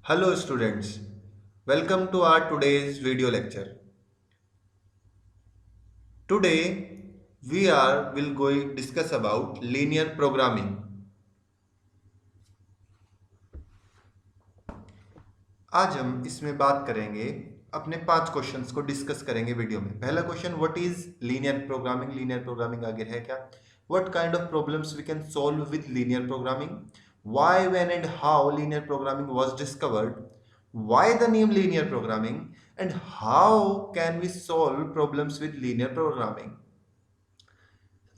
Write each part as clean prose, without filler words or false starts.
Hello students, welcome to our today's video lecture. Today we are will going discuss about linear programming. आज हम इसमें बात करेंगे अपने 5 क्वेश्चंस को डिस्कस करेंगे वीडियो में। पहला question, what is linear programming? Linear programming आगे है क्या? What kind of problems we can solve with linear programming? Why, when and how linear programming was discovered? Why the name linear programming? And how can we solve problems with linear programming?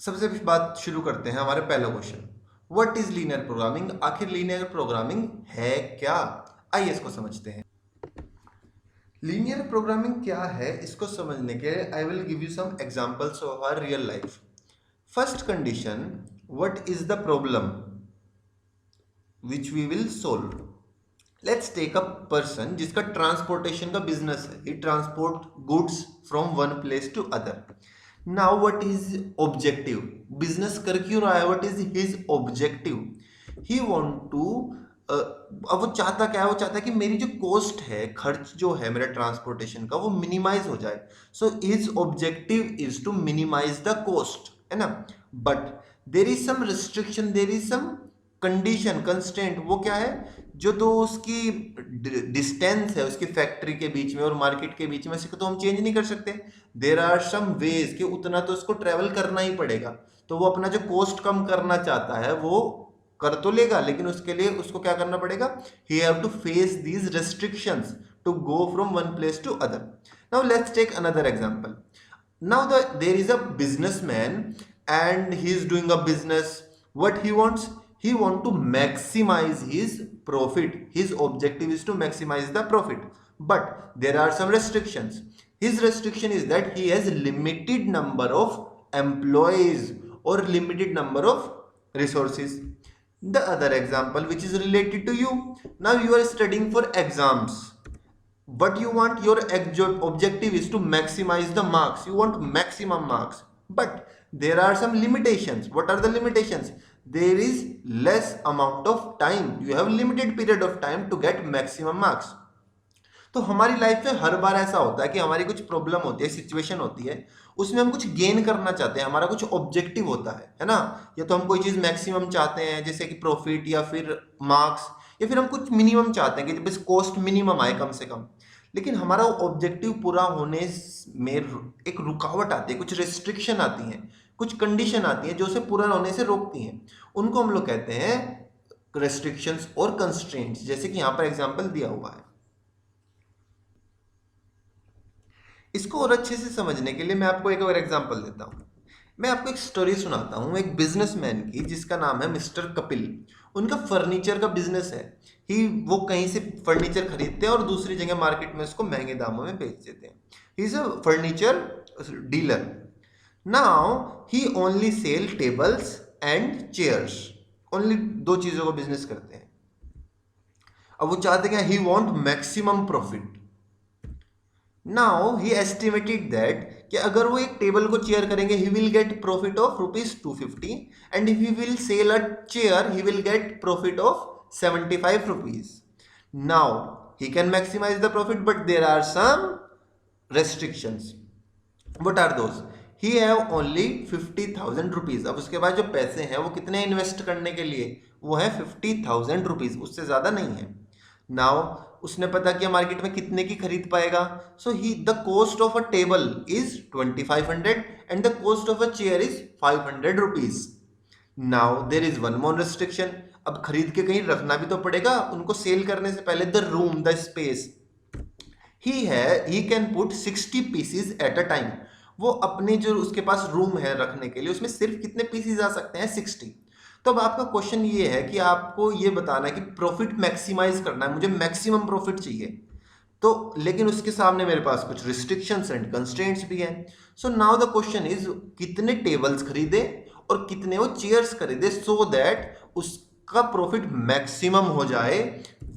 सबसे बात शुरू करते हैं हमारे पहला question, what is linear programming? आखिर linear programming है क्या? आइए इसको समझते हैं। लीनियर प्रोग्रामिंग क्या है, इसको समझने के लिए I will give you some examples of our real life. First condition, what is the problem which we will solve? Let's take a person जिसका ट्रांसपोर्टेशन का बिजनेस है। He transport goods from one place to other. Now what is objective? Business कर क्यों रहा है? What is his objective? He want to अब वो चाहता क्या है? वो चाहता है कि मेरी जो कॉस्ट है, खर्च जो है मेरा ट्रांसपोर्टेशन का, वो मिनिमाइज हो जाए। So his objective is to minimize the cost, है ना? But there is some restriction, there is some condition, constant. वो क्या है? जो तो उसकी डिस्टेंस है उसकी फैक्ट्री के बीच में और मार्केट के बीच में, इसको तो हम चेंज नहीं कर सकते। देर आर सम वेज कि उतना तो उसको ट्रेवल करना ही पड़ेगा। तो वो अपना जो कॉस्ट कम करना चाहता है वो कर तो लेगा, लेकिन उसके लिए उसको क्या करना पड़ेगा? He have to face these restrictions to go from one place to other. Now let's take another example. Now there is a businessman and he is doing a business. What he wants? He wants to maximize his profit. His objective is to maximize the profit. But there are some restrictions. His restriction is that he has limited number of employees or limited number of resources. The other example which is related to you. Now you are studying for exams. What you want, your objective is to maximize the marks. You want maximum marks, but there are some limitations. What are the limitations? There is less amount of time. You have limited period of time to get maximum marks. तो हमारी life में हर बार ऐसा होता है कि हमारी कुछ problem होती है, सिचुएशन होती है, उसमें हम कुछ गेन करना चाहते हैं, हमारा कुछ ऑब्जेक्टिव होता है ना? या तो हम कोई चीज़ मैक्सिमम चाहते हैं जैसे कि प्रॉफिट या फिर मार्क्स, या फिर हम कुछ मिनिमम चाहते हैं कि बस कॉस्ट मिनिमम आए कम से कम। लेकिन हमारा ऑब्जेक्टिव पूरा होने में एक रुकावट आती है, कुछ रिस्ट्रिक्शन आती हैं, कुछ कंडीशन आती हैं जो उसे पूरा होने से रोकती हैं। उनको हम लोग कहते हैं रेस्ट्रिक्शंस और कंस्ट्रेंट्स, जैसे कि यहाँ पर एग्जाम्पल दिया हुआ है। इसको और अच्छे से समझने के लिए मैं आपको एक और एग्जांपल देता हूँ। मैं आपको एक स्टोरी सुनाता हूँ एक बिजनेसमैन की जिसका नाम है मिस्टर कपिल। उनका फर्नीचर का बिजनेस है। वो कहीं से फर्नीचर खरीदते हैं और दूसरी जगह मार्केट में उसको महंगे दामों में बेच देते हैं। He is a furniture dealer. Now he only sell tables and chairs. Only 2 चीज़ों का बिजनेस करते हैं। अब वो चाहते हैं he want maximum profit. Now he estimated that कि अगर वो एक टेबल को चेयर करेंगे he will get profit of ₹250 and if he will sell a chair he will get profit of ₹75. Now he can maximize the profit but there are some restrictions. What are those? He have only ₹50,000. अब उसके बाद जो पैसे हैं वो कितने invest करने के लिए? वो है ₹50,000, उससे ज़्यादा नहीं है। नाउ उसने पता किया मार्केट में कितने की खरीद पाएगा। So he the cost of a table is 2500 and the cost of a chair is ₹500. Now there is one more restriction. अब खरीद के कहीं रखना भी तो पड़ेगा उनको सेल करने से पहले। The room, the space, he can put 60 pieces at a time. वो अपने जो उसके पास रूम है रखने के लिए उसमें सिर्फ कितने पीसीज आ सकते हैं? 60। तो अब आपका क्वेश्चन ये है कि आपको ये बताना है कि प्रॉफिट मैक्सिमाइज करना है, मुझे मैक्सिमम प्रॉफिट चाहिए। तो लेकिन उसके सामने मेरे पास कुछ रिस्ट्रिक्शंस एंड कंस्ट्रेंट्स भी हैं। So now the question is कितने टेबल्स खरीदे और कितने वो चेयर्स खरीदे सो दैट उसका प्रॉफिट मैक्सिमम हो जाए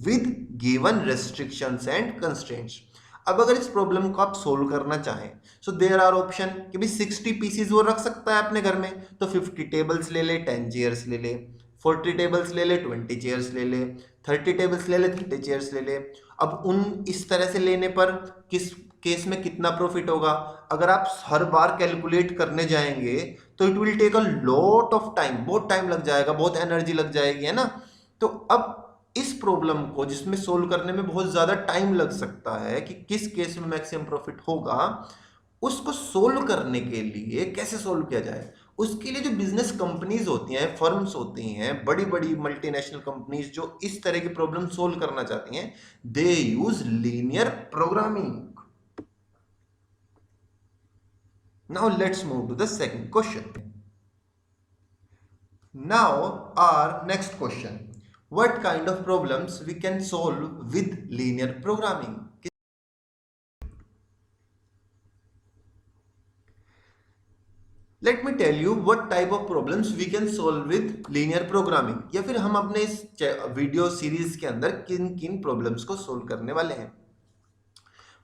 with given restrictions and constraints. अब अगर इस प्रॉब्लम को आप सोल्व करना चाहें सो देयर आर ऑप्शन कि भाई 60 पीसीज वो रख सकता है अपने घर में, तो 50 टेबल्स ले ले, 10 चेयर्स ले ले, 40 टेबल्स ले ले, 20 चेयर्स ले ले, 30 टेबल्स ले ले, 30 चेयर्स ले ले। अब उन इस तरह से लेने पर किस केस में कितना प्रॉफिट होगा, अगर आप हर बार कैलकुलेट करने जाएंगे तो it will take a lot of time, बहुत टाइम लग जाएगा, बहुत एनर्जी लग जाएगी, है ना। तो अब इस प्रॉब्लम को जिसमें सोल्व करने में बहुत ज्यादा टाइम लग सकता है कि किस केस में मैक्सिमम प्रॉफिट होगा, उसको सोल्व करने के लिए कैसे सोल्व किया जाए, उसके लिए जो बिजनेस कंपनीज होती हैं, फर्म्स होती हैं, बड़ी बड़ी मल्टीनेशनल कंपनीज जो इस तरह की प्रॉब्लम सोल्व करना चाहती हैं, they use linear programming. Now let's move to the second question. Now our next question. What kind of problems we can solve with linear programming? Let me tell you what type of problems we can solve with linear programming, या फिर हम अपने इस video series के अंदर किन किन problems को सोल्व करने वाले हैं।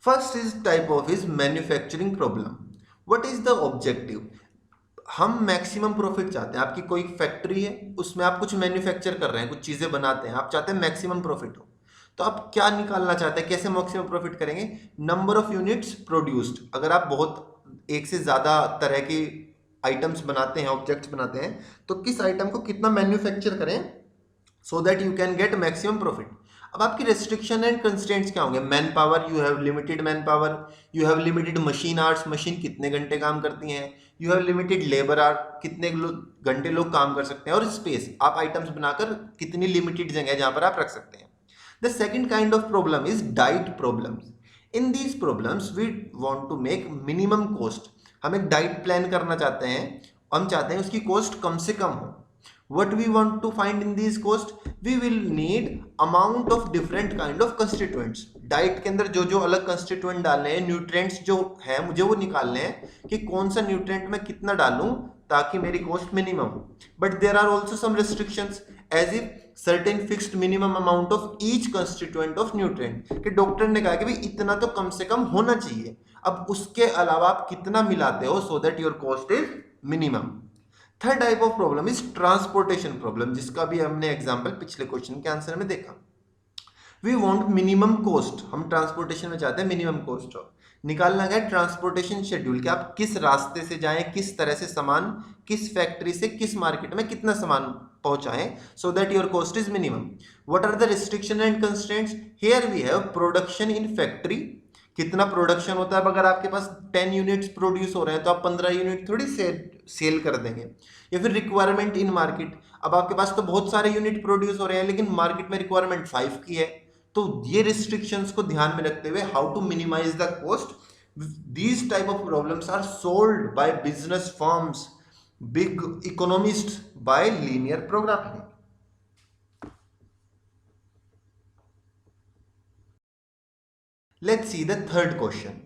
First is type of is manufacturing problem. What is the objective? हम मैक्सिमम प्रॉफिट चाहते हैं। आपकी कोई फैक्ट्री है, उसमें आप कुछ मैन्युफैक्चर कर रहे हैं, कुछ चीजें बनाते हैं, आप चाहते हैं मैक्सिमम प्रॉफिट हो। तो आप क्या निकालना चाहते हैं, कैसे मैक्सिमम प्रॉफिट करेंगे? Number of units produced. अगर आप बहुत एक से ज्यादा तरह की आइटम्स बनाते हैं, ऑब्जेक्ट्स बनाते हैं, तो किस आइटम को कितना मैन्युफैक्चर करें so that you can get maximum profit. अब आपकी रेस्ट्रिक्शन एंड कंस्ट्रेंट्स क्या होंगे? Man power, you have limited man power, you have limited machine hours, machine कितने घंटे काम करती हैं, you have limited labour our, कितने घंटे लोग काम कर सकते हैं, और स्पेस, आप आइटम्स बनाकर कितनी लिमिटेड जगह जहां पर आप रख सकते हैं। The second kind of problem is diet problems. In these problems we want to make minimum cost. हम एक डाइट प्लान करना चाहते हैं, हम चाहते हैं उसकी कॉस्ट कम से कम हो। What we want to find in these cost? We will need amount of different kind of constituents. Diet के अंदर जो जो अलग कंस्टिट्यूएंट डालने हैं, न्यूट्रिएंट्स जो है मुझे वो निकालने हैं कि कौन सा न्यूट्रिएंट मैं कितना डालूं ताकि मेरी कॉस्ट मिनिमम हो। But there are also some restrictions as if certain fixed minimum amount of each constituent of nutrient, कि डॉक्टर ने कहा कि भाई इतना तो कम से कम होना चाहिए। अब उसके अलावा आप कितना मिलाते हो सो that your cost is minimum. Third type of problem is transportation problem, जिसका भी हमने एग्जांपल पिछले क्वेश्चन के आंसर में देखा। वी वांट मिनिमम कॉस्ट, हम ट्रांसपोर्टेशन में चाहते हैं मिनिमम कॉस्ट हो। निकालना है ट्रांसपोर्टेशन शेड्यूल, कि आप किस रास्ते से जाएं, किस तरह से सामान किस फैक्ट्री से किस मार्केट में कितना सामान पहुंचाएं so that your cost is minimum. What are the restriction and constraints? Here we have production in factory, कितना प्रोडक्शन होता है। अब अगर आपके पास 10 यूनिट्स प्रोड्यूस हो रहे हैं तो आप 15 यूनिट थोड़ी सेल कर देंगे। या फिर रिक्वायरमेंट इन मार्केट, अब आपके पास तो बहुत सारे यूनिट प्रोड्यूस हो रहे हैं लेकिन मार्केट में रिक्वायरमेंट 5 की है। तो ये रिस्ट्रिक्शंस को ध्यान में रखते हुए how to minimize the cost, these type of problems are solved by business firms, big economist, by linear programming. Let's see the third question.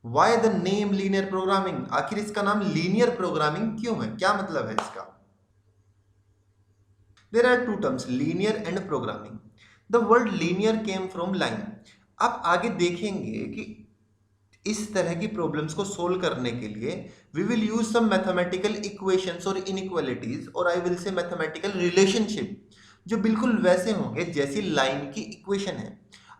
Why the name linear programming? आखिर इसका नाम linear programming क्यों है, क्या मतलब है इसका? There are two terms, linear and programming. The word linear came from line. आप आगे देखेंगे कि इस तरह की प्रॉब्लम्स को सोल्व करने के लिए we will use some mathematical equations और इनइक्वालिटीज, और I will say mathematical relationship, जो बिल्कुल वैसे होंगे जैसी लाइन की इक्वेशन है।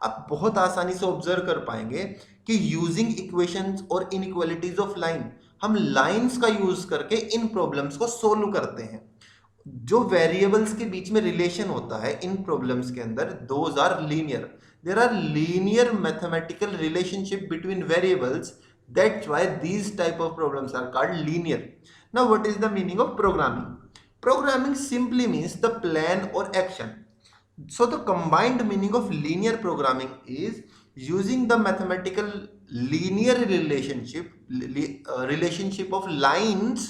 आप बहुत आसानी से ऑब्जर्व कर पाएंगे कि यूजिंग इक्वेशंस और इनइक्वालिटीज ऑफ लाइन, हम लाइंस का यूज करके इन प्रॉब्लम्स को सोल्व करते हैं। जो वेरिएबल्स के बीच में रिलेशन होता है इन प्रॉब्लम्स के अंदर, those are linear. There are linear mathematical relationship between variables, that's why these type of problems are called linear. Now what is the meaning of programming? Programming simply means the plan or action. So the combined meaning of linear programming is using the mathematical linear relationship of lines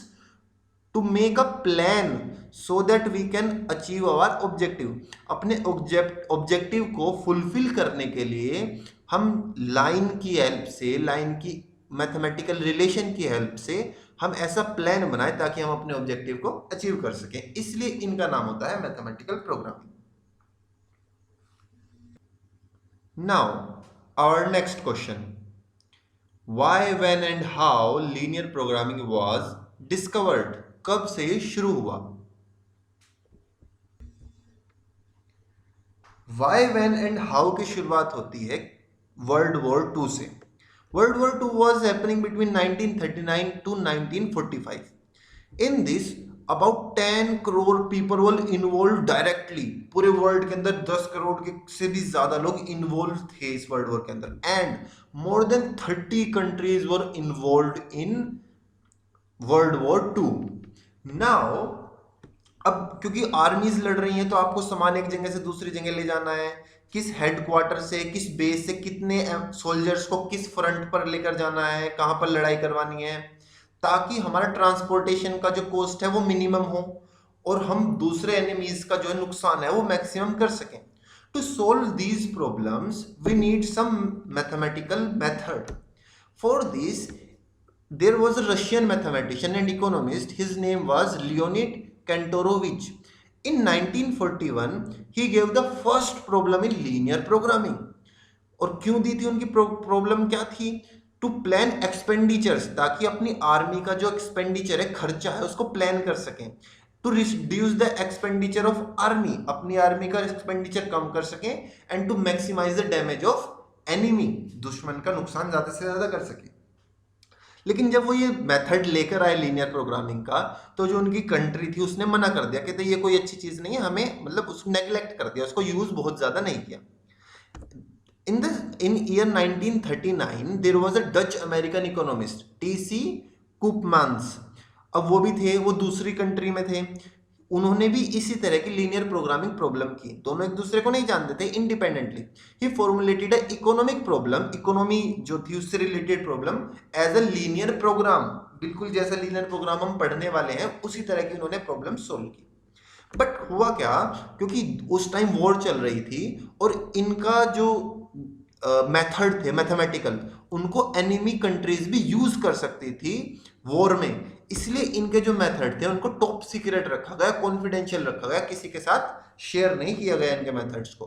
to make a plan so that we can achieve our objective. अपने objective को fulfil करने के लिए हम line की help से, line की mathematical relation की हेल्प से हम ऐसा प्लान बनाए ताकि हम अपने ऑब्जेक्टिव को अचीव कर सकें, इसलिए इनका नाम होता है mathematical programming. Now our next question, why, when and how linear programming was discovered? कब से शुरू हुआ? वाई व्हेन एंड हाउ की शुरुआत होती है वर्ल्ड वॉर टू से। World war two was happening between 1939 to 1945। In this about 10 crore people were involve directly. पूरे वर्ल्ड के अंदर 10 करोड़ के से भी ज्यादा लोग इन्वॉल्व थे इस वर्ल्ड वॉर के अंदर, and more than 30 countries were involve in world war two. Now अब क्योंकि आर्मीज लड़ रही हैं तो आपको सामान एक जगह से दूसरी जगह ले जाना है, किस हेडक्वार्टर से किस बेस से कितने सोल्जर्स को किस फ्रंट पर लेकर जाना है, कहां पर लड़ाई करवानी है, ताकि हमारा ट्रांसपोर्टेशन का जो कॉस्ट है वो मिनिमम हो और हम दूसरे एनिमीज का जो नुकसान है वो मैक्सिमम कर सकें। To solve these problems we need some mathematical method. For this there was a Russian mathematician and economist. His name was Leonid Kantorovich. In 1941, he gave the first problem in linear programming. और क्यों दी थी उनकी problem क्या थी? To plan expenditures, ताकि अपनी army का जो एक्सपेंडिचर है, खर्चा है, उसको प्लान कर सकें। To reduce the expenditure of army, अपनी आर्मी का एक्सपेंडिचर कम कर सकें, and to maximize the damage of enemy, दुश्मन का नुकसान ज्यादा से ज्यादा कर सके। लेकिन जब वो ये मेथड लेकर आए लीनियर प्रोग्रामिंग का, तो जो उनकी कंट्री थी उसने मना कर दिया, कहते ये कोई अच्छी चीज नहीं है, हमें मतलब उसको नेग्लेक्ट कर दिया, उसको यूज बहुत ज्यादा नहीं किया। in year 1939 there was a Dutch American economist T.C. Koopmans। अब वो भी थे, वो दूसरी कंट्री में थे, उन्होंने भी इसी तरह की लीनियर प्रोग्रामिंग प्रॉब्लम की। दोनों एक दूसरे को नहीं जानते थे independently. He formulated a economic problem, economy जो थी उससे related problem, as a linear program, बिल्कुल जैसा लीनियर प्रोग्राम हम पढ़ने वाले हैं उसी तरह की उन्होंने प्रॉब्लम सोल्व की। बट हुआ क्या, क्योंकि उस टाइम वॉर चल रही थी और इनका जो मेथड थे मैथमेटिकल, उनको एनिमी कंट्रीज भी यूज कर सकती थी वॉर में, इसलिए इनके जो मेथड थे उनको टॉप सीक्रेट रखा गया, कॉन्फिडेंशियल रखा गया, किसी के साथ शेयर नहीं किया गया इनके मेथड्स को।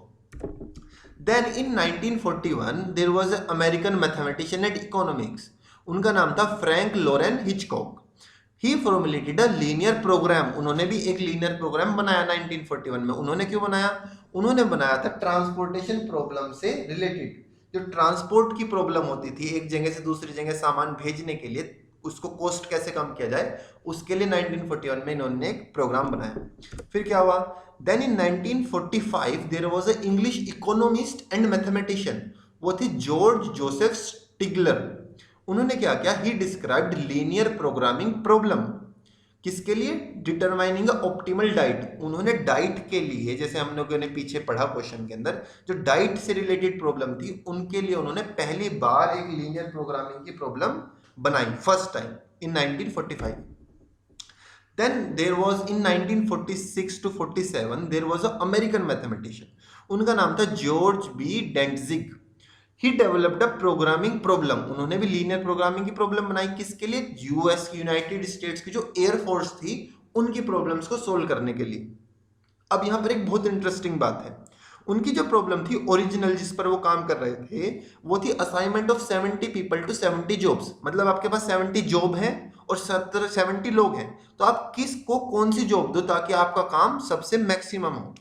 Then in 1941 there was a American mathematician and economics, उनका नाम था Frank Lauren Hitchcock. He formulated a linear program, उन्होंने भी एक लीनियर प्रोग्राम बनाया 1941 में। उन्होंने क्यों बनाया? उन्होंने बनाया था ट्रांसपोर्टेशन प्रॉब्लम से रिलेटेड। जो ट्रांसपोर्ट की प्रॉब्लम होती थी, एक जगह से दूसरी जगह सामान भेजने के लिए, उसको कॉस्ट कैसे कम किया जाए, उसके लिए 1941 में इन्होंने एक प्रोग्राम बनाया। फिर क्या हुआ? Then in 1945 there was a English economist and mathematician, वो थे जॉर्ज जोसेफ स्टिगलर। उन्होंने क्या किया? He described linear programming problem, किसके लिए? Determining optimal diet. उन्होंने डाइट के लिए, जैसे हम लोगों ने पीछे पढ़ा क्वेश्चन के अंदर, जो डाइट से रिलेटेड प्रॉब्लम थी उनके लिए उन्होंने पहली बार एक लीनियर प्रोग्रामिंग की प्रॉब्लम बनाई, first time in 1945। Then there was in 1946 to 47 there was a American mathematician, उनका नाम था George B Dantzig. He developed a programming problem, उन्होंने भी लीनियर प्रोग्रामिंग की प्रॉब्लम बनाई, किसके लिए? यूएस यूनाइटेड स्टेट्स की जो एयरफोर्स थी उनकी प्रॉब्लम्स को सोल्व करने के लिए। अब यहां पर एक बहुत इंटरेस्टिंग बात है, उनकी जो प्रॉब्लम थी ओरिजिनल जिस पर वो काम कर रहे थे, वो थी assignment of 70 people to 70 jobs. मतलब आपके पास 70 जॉब है और 70 लोग हैं, तो आप किसको कौन सी जॉब दो ताकि आपका काम सबसे मैक्सिमम हो।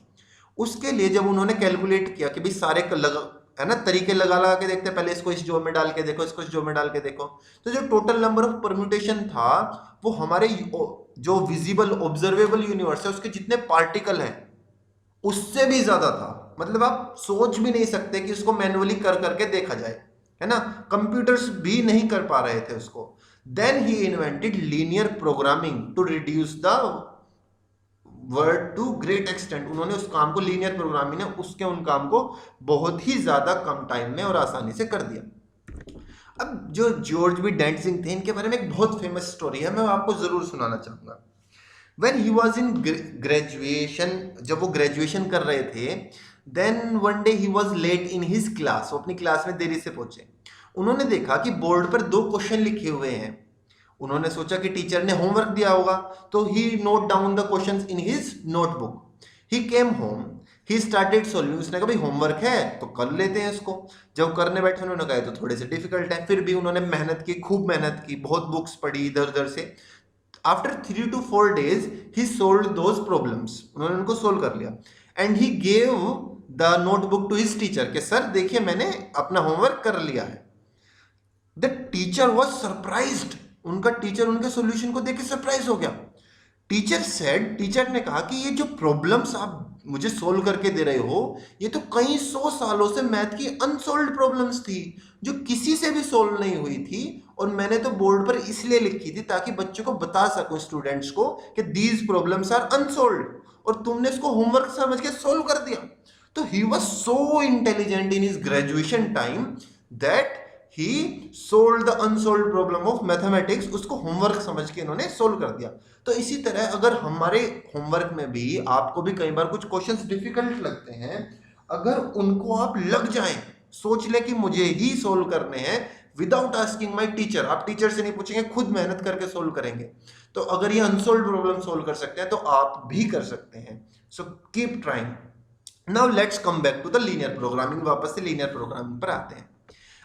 उसके लिए जब उन्होंने कैलकुलेट किया कि भाई सारे है ना, तरीके लगा लगा के देखते हैं, पहले इसको इस जॉब में डाल के देखो, इसको इस जॉब में डाल के देखो, तो जो टोटल नंबर ऑफ परम्यूटेशन था वो हमारे जो विजिबल ऑब्जर्वेबल यूनिवर्स है उसके जितने पार्टिकल हैं उससे भी ज्यादा था। मतलब आप सोच भी नहीं सकते कि उसको मैन्युअली कर करके देखा जाए, है ना, कंप्यूटर्स भी नहीं कर पा रहे थे उसको। Then he invented linear programming to reduce the word to great extent. उन्होंने उस काम को, लीनियर प्रोग्रामिंग ने उसके उन काम को बहुत ही ज्यादा कम टाइम में और आसानी से कर दिया। अब जो जॉर्ज बी डेंटजिग थे, इनके बारे में एक बहुत फेमस स्टोरी है, मैं आपको जरूर सुनाना चाहूंगा। When he was in graduation, जब वो ग्रेजुएशन कर रहे थे, then one day he was late in his class, वो अपनी क्लास में देरी से पहुंचे। उन्होंने देखा कि बोर्ड पर 2 क्वेश्चन लिखे हुए हैं। उन्होंने सोचा कि टीचर ने होमवर्क दिया होगा, तो he note down the questions in his notebook. He came home, he started solving. उसने कहा भाई होमवर्क है तो कर लेते हैं इसको। जब करने बैठे उन्होंने कहा तो थोड़े से डिफिकल्ट है, फिर भी उन्होंने मेहनत की, खूब मेहनत की, बहुत बुक्स पढ़ी इधर उधर से। After 3 to 4 days he solve those problems, उन्होंने उनको सोल्व कर लिया। And he gave the notebook to his teacher कि सर देखिए मैंने अपना होमवर्क कर लिया है। द टीचर वॉज सरप्राइज्ड, उनका टीचर उनके सॉल्यूशन को देख के सरप्राइज हो गया। टीचर सेड, टीचर ने कहा कि ये जो प्रॉब्लम्स आप मुझे सोल्व करके दे रहे हो ये तो कई 100 सालों से मैथ की अनसोल्व्ड प्रॉब्लम्स थी जो किसी से भी सोल्व नहीं हुई थी, और मैंने तो बोर्ड पर इसलिए लिखी थी ताकि बच्चों को बता सकूं स्टूडेंट्स को कि दीज प्रॉब्लम्स आर अनसोल्व्ड, और तुमने इसको होमवर्क समझ के सोल्व कर दिया। तो he was so intelligent in his graduation time that he solve the unsolved problem of mathematics, उसको होमवर्क समझ के इन्होंने सोल्व कर दिया। तो इसी तरह अगर हमारे होमवर्क में भी आपको भी कई बार कुछ क्वेश्चंस डिफिकल्ट लगते हैं, अगर उनको आप लग जाएं, सोच ले कि मुझे ही सोल्व करने हैं विदाउट आस्किंग माय टीचर, आप टीचर से नहीं पूछेंगे, खुद मेहनत करके सोल्व करेंगे, तो अगर ये अनसोल्व प्रॉब्लम सोल्व कर सकते हैं तो आप भी कर सकते हैं। So keep trying. Now let's come back to the linear programming, वापस से लीनियर प्रोग्रामिंग पर आते हैं।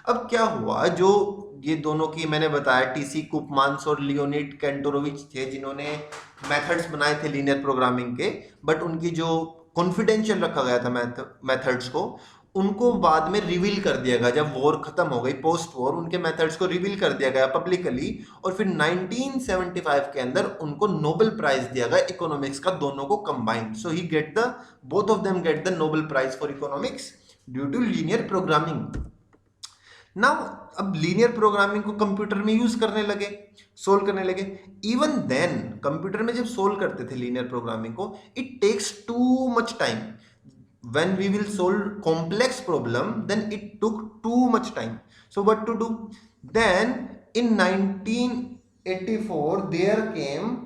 अब क्या हुआ, जो ये दोनों की मैंने बताया टीसी कुपमान्स और लियोनिड कैंटोरोविच थे जिन्होंने मेथड्स बनाए थे लीनियर प्रोग्रामिंग के, बट उनकी जो कॉन्फिडेंशियल रखा गया था मेथड्स को, उनको बाद में रिवील कर दिया गया। जब वॉर खत्म हो गई, पोस्ट वॉर, उनके मेथड्स को रिवील कर दिया गया पब्लिकली, और फिर 1975 के अंदर उनको नोबेल प्राइज दिया गया इकोनॉमिक्स का, दोनों को combined. So he get the, both of them get the Nobel prize for economics due to linear programming. Now अब लीनियर प्रोग्रामिंग को कंप्यूटर में यूज करने लगे, सोल्व करने लगे। इवन देन कंप्यूटर में जब सोल्व करते थे लीनियर प्रोग्रामिंग को, it takes too much time. When we will solve complex problem then it took too much time. So what to do then, in 1984 there came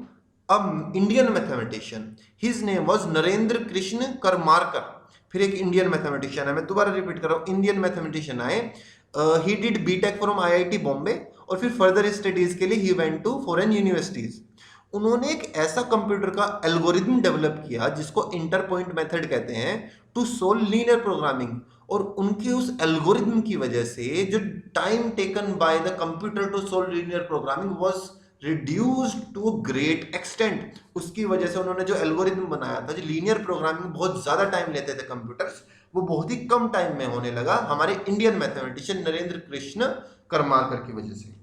a Indian mathematician, his name was Narendra Krishna Karmarkar. फिर एक Indian mathematician है, मैं दोबारा repeat कर रहा हूं, Indian mathematician आए। He did BTech from IIT Bombay, और फिर फर्दर स्टडीज के लिए he went to foreign universities. उन्होंने एक ऐसा कंप्यूटर का एल्गोरिथम डेवलप किया जिसको इंटरपॉइंट मेथड कहते हैं, टू सोल्व लीनियर प्रोग्रामिंग। और उनके उस एल्गोरिथम की वजह से जो time taken by the computer to solve linear programming was reduced to a great extent. उसकी वजह से उन्होंने जो एल्गोरिथम बनाया था, जो लीनियर प्रोग्रामिंग बहुत ज्यादा टाइम लेते थे कंप्यूटर्स, वो बहुत ही कम टाइम में होने लगा हमारे इंडियन मैथमेटिशियन नरेंद्र कृष्ण करमाकर की वजह से।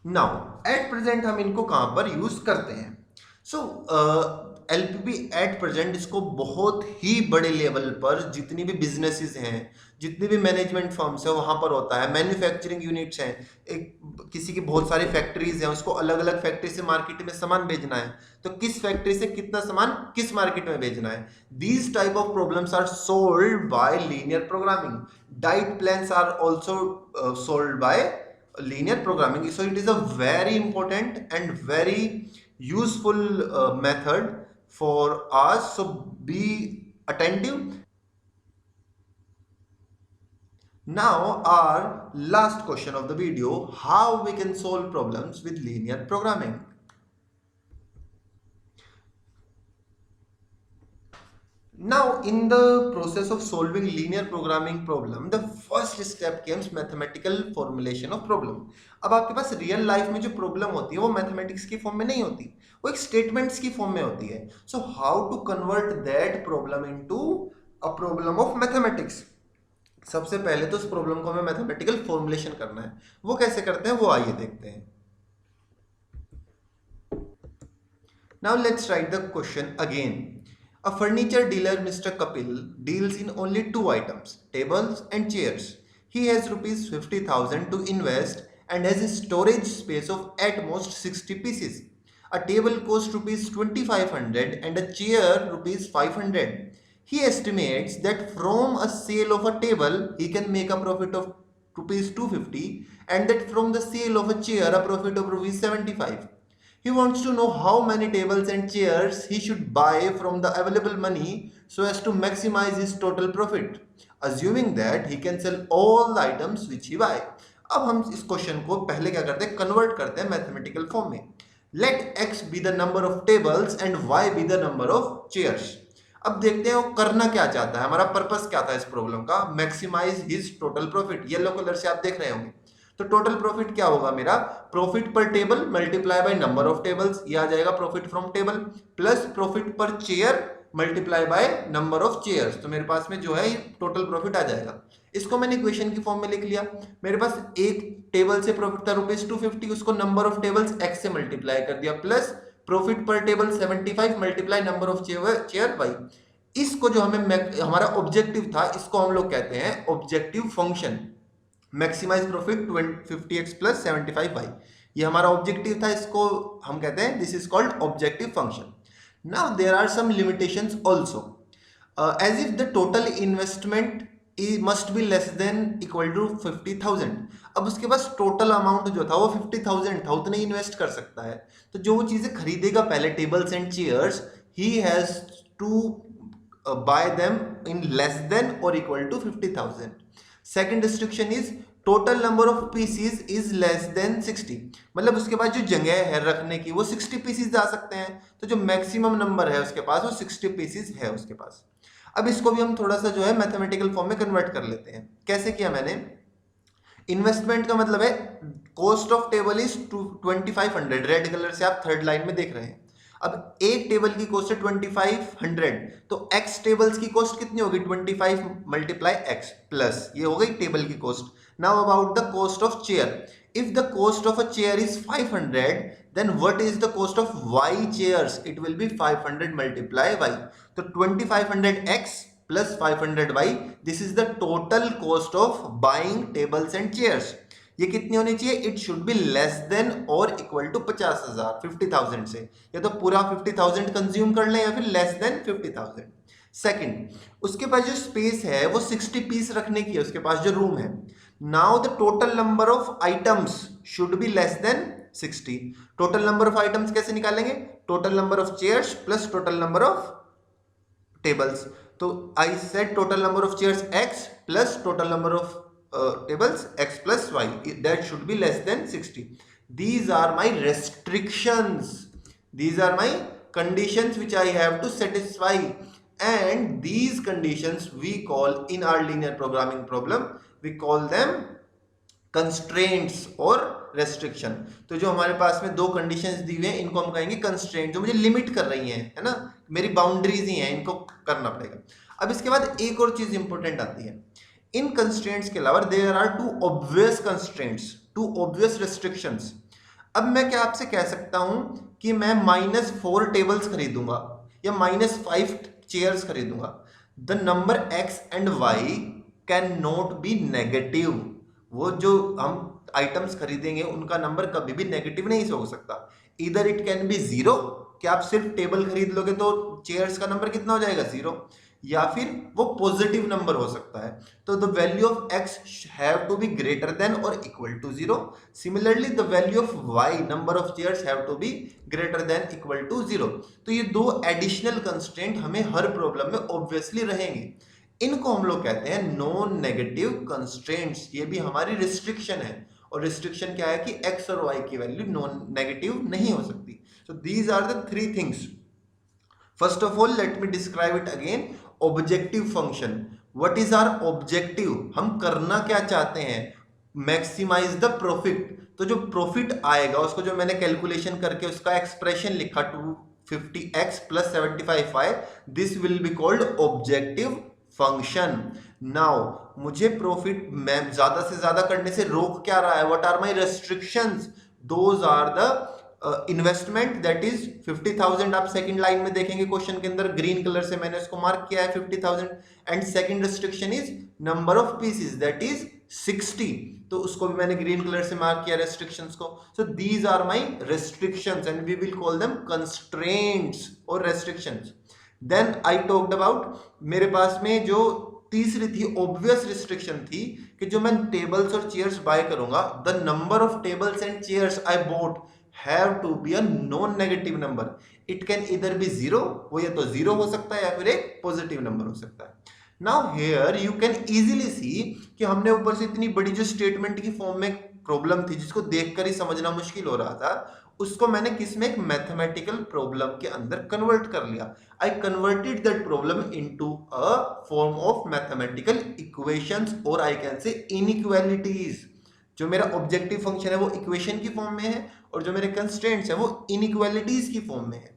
नाउ एट प्रेजेंट हम इनको कहां पर यूज करते हैं? सो एलपीबी एट प्रेजेंट इसको बहुत ही बड़े लेवल पर जितनी भी बिजनेसेस हैं, जितनी भी मैनेजमेंट फर्म्स है वहां पर होता है। मैन्युफैक्चरिंग यूनिट्स हैं, एक किसी की बहुत सारी फैक्ट्रीज हैं, उसको अलग अलग फैक्ट्री से मार्केट में सामान भेजना है, तो किस फैक्ट्री से कितना सामान किस मार्केट में भेजना है, these type of problems are solved by linear programming. Diet plans are also solved by linear programming. So it is a very important and very useful method for us, so be attentive. Now our last question of the video, how we can solve problems with linear programming. Now in the process of solving linear programming problem, the first step comes mathematical formulation of problem. अब आपके पास real life में जो problem होती है वो mathematics की form में नहीं होती, वो एक स्टेटमेंट्स की फॉर्म में होती है। So how to convert that problem into a problem of mathematics? सबसे पहले तो उस प्रॉब्लम को हमें मैथमेटिकल फॉर्मुलेशन करना है। वो कैसे करते हैं वो आइए देखते हैं। Now let's write the question again. A furniture dealer, Mr. Kapil, deals in only two items, tables and chairs. He has rupees 50,000 to invest and has a storage space of at most 60 pieces. A table costs rupees 2,500 and a chair rupees 500. He estimates that from a sale of a table, he can make a profit of rupees 250, and that from the sale of a chair, a profit of rupees 75. He wants to know how many tables and chairs he should buy from the available money so as to maximize his total profit, assuming that he can sell all the items which he buy. अब हम इस question को पहले क्या करते हैं, convert करते हैं मैथमेटिकल फॉर्म में। Let x be the number of tables and y be the number of chairs. अब देखते हैं वो करना क्या चाहता है, हमारा पर्पस क्या था इस प्रॉब्लम का, maximize his total profit. Yellow colour से आप देख रहे होंगे, तो टोटल प्रॉफिट क्या होगा मेरा, प्रॉफिट पर table multiply by number of tables, ये आ जाएगा profit from table, plus profit पर chair multiply by number of chairs, तो मेरे पास में जो है टोटल प्रॉफिट आ जाएगा। इसको मैंने इक्वेशन की फॉर्म में लिख लिया। मेरे पास एक टेबल से प्रॉफिट था ₹250, उसको नंबर ऑफ टेबल्स x से मल्टीप्लाई कर दिया, प्लस प्रॉफिट पर table 75 multiply number of chair y। इसको जो हमें हमारा ऑब्जेक्टिव था, इसको हम लोग कहते हैं objective function, maximise profit 50x plus 75y। ये हमारा ऑब्जेक्टिव था, इसको हम कहते हैं this is called objective function. Now there are some limitations also, as if the total investment must be less than equal to 50,000। अब उसके पास टोटल अमाउंट जो था वो 50,000 था, उतने इन्वेस्ट कर सकता है। तो जो वो चीजें खरीदेगा पहले tables and chairs, he has to buy them in less than और equal to 50,000। Second restriction is total number of pieces is less than 60, मतलब उसके पास जो जगह है रखने की वो 60 पीसीज जा सकते हैं, तो जो मैक्सिमम नंबर है उसके पास वो 60 पीसीज है उसके पास। अब इसको भी हम थोड़ा सा जो है मैथमेटिकल फॉर्म में कन्वर्ट कर लेते हैं। कैसे किया मैंने, इन्वेस्टमेंट का मतलब है cost of table is 2500, red colour से आप थर्ड लाइन में देख रहे हैं। अब एक टेबल की कॉस्ट है 2500, तो x टेबल्स की कॉस्ट कितनी होगी, 25 मल्टीप्लाई x प्लस ये हो गई टेबल की cost. Now about the cost of chair, if the cost of a chair is 500, then what is the cost of y chairs? It will be 500 multiply y. So 2500x plus 500y, this is the total cost of buying tables and chairs. ये कितनी होनी चाहिए, it should be less than और equal to 50,000, 50,000 से, या तो पूरा 50,000 consume कर लें या फिर लेस देन 50,000। सेकंड, उसके पास जो स्पेस है वो 60 पीस रखने की है, उसके पास जो रूम है। Now the total number of items should be less than 60। Total number of items कैसे निकालेंगे, total number of chairs plus total number of tables. तो I said total number of chairs x plus total number of tables x plus y, that should be less than 60. These are my restrictions, these are my conditions which I have to satisfy, and these conditions we call in our linear programming problem, we call them constraints और restriction। तो जो हमारे पास में दो conditions दी हुई हैं इनको हम कहेंगे constraint, जो मुझे limit कर रही हैं, है ना, मेरी boundaries ही हैं, इनको करना पड़ेगा। अब इसके बाद एक और चीज इंपॉर्टेंट आती है, इन कंस्ट्रेंट्स के अलावा there are two obvious constraints, two obvious restrictions. अब मैं क्या आपसे कह सकता हूं कि मैं -4 टेबल्स खरीदूंगा या -5 चेयर्स खरीदूंगा, the number x and y can not be negative. वो जो हम आइटम्स खरीदेंगे उनका नंबर कभी भी नेगेटिव नहीं हो सकता। इधर इट कैन बी 0, कि आप सिर्फ टेबल खरीद लोगे तो चेयर्स का नंबर कितना हो जाएगा 0, या फिर वो पॉजिटिव नंबर हो सकता है। तो the value of x have to be greater than और equal to 0। Similarly the value of y, number of chairs, have to be greater than equal to 0। तो ये दो एडिशनल कंस्ट्रेंट हमें हर प्रॉब्लम में ऑब्वियसली रहेंगे। इनको हम लोग कहते हैं नॉन नेगेटिव कंस्ट्रेंट्स। ये भी हमारी रिस्ट्रिक्शन है, और रिस्ट्रिक्शन क्या है कि x और y की वैल्यू नॉन नेगेटिव नहीं हो सकती। So these are the three things. First of all let me describe it again. Objective function, what is our objective, हम करना क्या चाहते हैं, मैक्सिमाइज द प्रॉफिट। तो जो प्रॉफिट आएगा उसको जो मैंने कैलकुलेशन करके उसका एक्सप्रेशन लिखा 250x plus 75y, this will be called objective function. Now मुझे प्रॉफिट मैं ज्यादा से ज्यादा करने से रोक क्या रहा है, what are my restrictions, those are the investment that is 50,000। आप सेकंड लाइन में देखेंगे क्वेश्चन के अंदर ग्रीन कलर से मैंने उसको मार्क किया है 50,000। And second restriction is number of pieces that is 60, तो उसको भी मैंने ग्रीन कलर से मार्क किया रेस्ट्रिक्शंस को। So these are my restrictions and we will call them constraints और restrictions. Then I talked about, मेरे पास में जो तीसरी थी ऑब्वियस रिस्ट्रिक्शन थी कि जो मैं टेबल्स और चेयर्स बाय करूंगा, the number of tables and chairs I boat have to be a non-negative number. It can either be 0, वो या तो 0 हो सकता है या फिर एक पॉजिटिव नंबर हो सकता है। Now here you can easily see कि हमने ऊपर से इतनी बड़ी जो स्टेटमेंट की फॉर्म में प्रॉब्लम थी जिसको देखकर ही समझना मुश्किल हो रहा था, उसको मैंने किसमें, एक मैथमेटिकल प्रॉब्लम के अंदर कन्वर्ट कर लिया। I converted that problem into a form of mathematical equations or I can say inequalities। जो मेरा ऑब्जेक्टिव फंक्शन है वो इक्वेशन की फॉर्म में है और जो मेरे कंस्ट्रेंट्स है वो इनइक्वालिटीज की फॉर्म में है।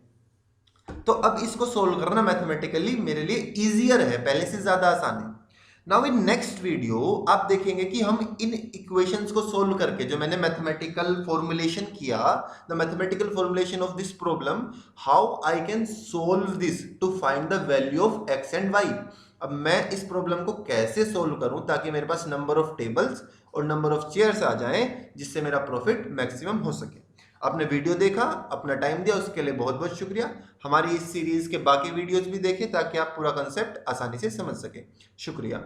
तो अब इसको सोल्व करना मैथमेटिकली मेरे लिए इजियर है, पहले से ज्यादा आसान है। नाउ इन नेक्स्ट वीडियो आप देखेंगे कि हम इन इक्वेशंस को सोल्व करके, जो मैंने मैथमेटिकल फॉर्मुलेशन किया, the mathematical formulation of this problem, how I can solve this to find the value of x and y. अब मैं इस प्रॉब्लम को कैसे सोल्व करूं ताकि मेरे पास नंबर ऑफ टेबल्स और नंबर ऑफ चेयर्स आ जाएं, जिससे मेरा प्रॉफिट मैक्सिमम हो सके। आपने वीडियो देखा, अपना टाइम दिया, उसके लिए बहुत बहुत शुक्रिया। हमारी इस सीरीज के बाकी वीडियोस भी देखें ताकि आप पूरा कंसेप्ट आसानी से समझ सकें। शुक्रिया।